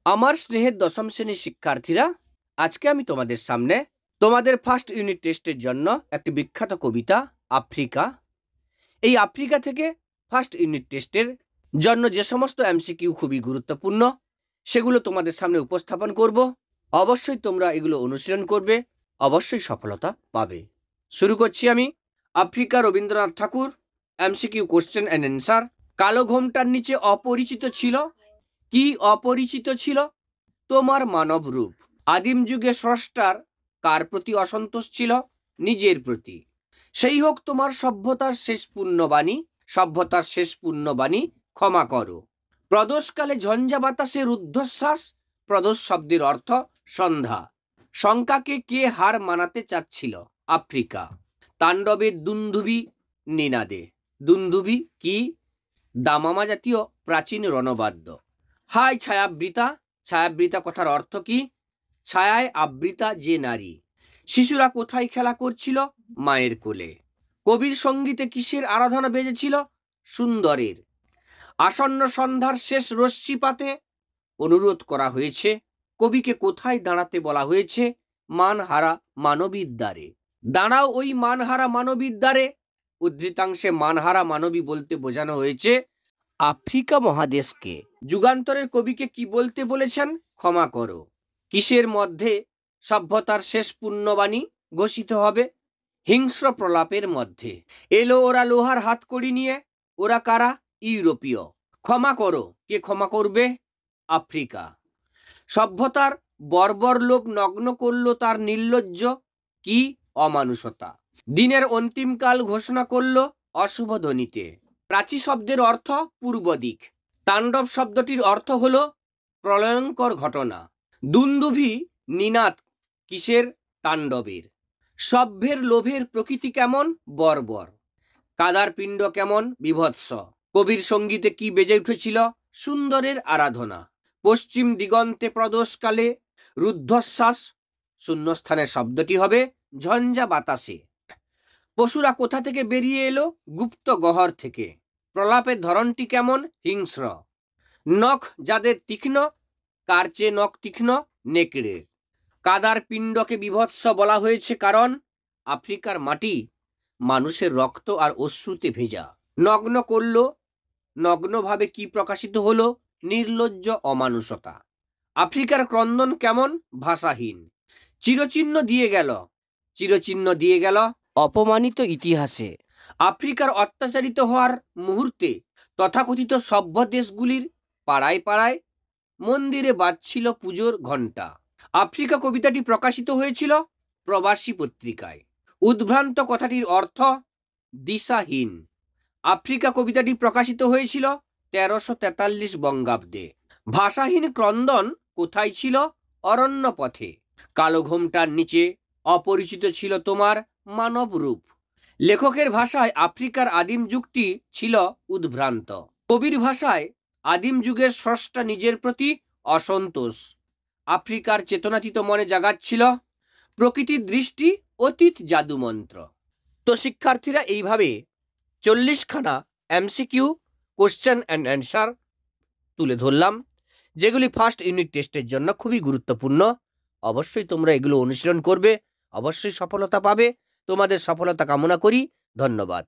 আমার স্নেহের দশম শ্রেণীর শিক্ষার্থীরা, আজকে আমি তোমাদের সামনে তোমাদের ফার্স্ট ইউনিট টেস্টের জন্য একটি বিখ্যাত কবিতা আফ্রিকা, এই আফ্রিকা থেকে ফার্স্ট ইউনিট টেস্টের জন্য যে সমস্ত এমসিকিউ খুবই গুরুত্বপূর্ণ সেগুলো তোমাদের সামনে উপস্থাপন করব। অবশ্যই তোমরা এগুলো অনুশীলন করবে, অবশ্যই সফলতা পাবে। শুরু করছি আমি। Africa, Rabindranath Thakur. MCQ question and answer. কালো ঘোমটার নিচে অপরিচিত ছিল। কি অপরিচিত ছিল? তোমার মানব রূপ। আদিম যুগে স্রষ্টার কার প্রতি অসন্তোষ ছিল? নিজের প্রতি। সেই হোক তোমার সভ্যতার শেষ পুণ্যবাণী, সভ্যতার শেষ পুণ্যবাণী, ক্ষমা করো। প্রদোষকালে ঝঞ্ঝা বাতাসে রুদ্ধশ্বাস, প্রদোষ শব্দের অর্থ সন্ধ্যা। শঙ্কাকে কে হার মানাতে চাচ্ছিল? আফ্রিকা। তাণ্ডবের দুন্দুভি নিনাদে। দুন্দুভি কি? দামামা জাতীয় প্রাচীন রণবাদ্য। হায় ছায়াবৃতা। ছায়াবৃতা কথার অর্থ কি? ছায়ায় আবৃতা যে নারী। শিশুরা কোথায় খেলা করছিল? মায়ের কোলে। কবির সঙ্গীতে কিসের আরাধনা বেজেছিল? সুন্দরের। আসন্ন সন্ধ্যার শেষ রশ্মিপাতে অনুরোধ করা হয়েছে। কবিকে কোথায় দাঁড়াতে বলা হয়েছে? মানহারা মানবীর দ্বারে। দাঁড়াও ওই মানহারা মানবীর দ্বারে। উদ্ধৃতাংশে মানহারা মানবী বলতে বোঝানো হয়েছে আফ্রিকা মহাদেশকে। যুগান্তরের কবিকে কি বলতে বলেছেন? ক্ষমা করো। কিসের মধ্যে সভ্যতার শেষ পুণ্যবাণী ঘোষিত হবে? হিংস্র প্রলাপের মধ্যে। এলো ওরা লোহার হাতকড়ি নিয়ে। ওরা কারা? ইউরোপীয়। ক্ষমা করো। কে ক্ষমা করবে? আফ্রিকা। সভ্যতার বর্বর লোভ নগ্ন করল তার নির্লজ্জ কি? অমানুষতা। দিনের অন্তিমকাল ঘোষণা করল অশুভ ধ্বনিতে। প্রাচী শব্দের অর্থ পূর্ব দিক। তাণ্ডব শব্দটির অর্থ হল প্রলয়ঙ্কর ঘটনা। দুন্দুভি নিনাদ কিসের? তাণ্ডবের। সভ্যের লোভের প্রকৃতি কেমন? বর্বর। কাদার পিণ্ড কেমন? বিভৎস। কবির সঙ্গীতে কি বেজে উঠেছিল? সুন্দরের আরাধনা। পশ্চিম দিগন্তে প্রদোষকালে রুদ্ধশ্বাস, শূন্যস্থানের শব্দটি হবে ঝঞ্ঝা বাতাসে। পশুরা কোথা থেকে বেরিয়ে এলো? গুপ্ত গহ্বর থেকে। প্রলাপের ধরনটি কেমন? হিংস্র। নখ যাদের তীক্ষ্ণ, কার চেয়ে নখ তীক্ষ্ণ? নেকড়ের। কাদার পিণ্ডকে বিভৎস বলা হয়েছে কারণ আফ্রিকার মাটি মানুষের রক্ত আর অশ্রুতে ভেজা। নগ্ন করল, নগ্নভাবে কি প্রকাশিত হলো? নির্লজ্জ অমানুষতা। আফ্রিকার ক্রন্দন কেমন? ভাষাহীন। চিরচিহ্ন দিয়ে গেল, চিরচিহ্ন দিয়ে গেল অপমানিত ইতিহাসে। আফ্রিকার অত্যাচারিত হওয়ার মুহূর্তে তথাকথিত সভ্য দেশগুলির পাড়ায় পাড়ায় মন্দিরে বাজছিল পুজোর ঘণ্টা। আফ্রিকা কবিতাটি প্রকাশিত হয়েছিল প্রবাসী পত্রিকায়। উদ্ভ্রান্ত কথাটির অর্থ দিশাহীন। আফ্রিকা কবিতাটি প্রকাশিত হয়েছিল 1343 বঙ্গাব্দে। ভাষাহীন ক্রন্দন কোথায় ছিল? অরণ্য পথে। কালো ঘোমটার নিচে অপরিচিত ছিল তোমার মানব রূপ। লেখকের ভাষায় আফ্রিকার আদিম যুগটি ছিল উদ্ভ্রান্ত। কবির ভাষায় আদিম যুগের স্রষ্টা নিজের প্রতি অসন্তোষ। আফ্রিকার চেতনাতীত মনে জাগাচ্ছিল প্রকৃতির দৃষ্টি, অতীত জাদুমন্ত্র। তো শিক্ষার্থীরা, এইভাবে 40খানা এমসিকিউ কোশ্চেন অ্যান্ড অ্যান্সার তুলে ধরলাম, যেগুলি ফার্স্ট ইউনিট টেস্টের জন্য খুবই গুরুত্বপূর্ণ। অবশ্যই তোমরা এগুলো অনুশীলন করবে, অবশ্যই সফলতা পাবে। তোমাদের সফলতা কামনা করি। ধন্যবাদ।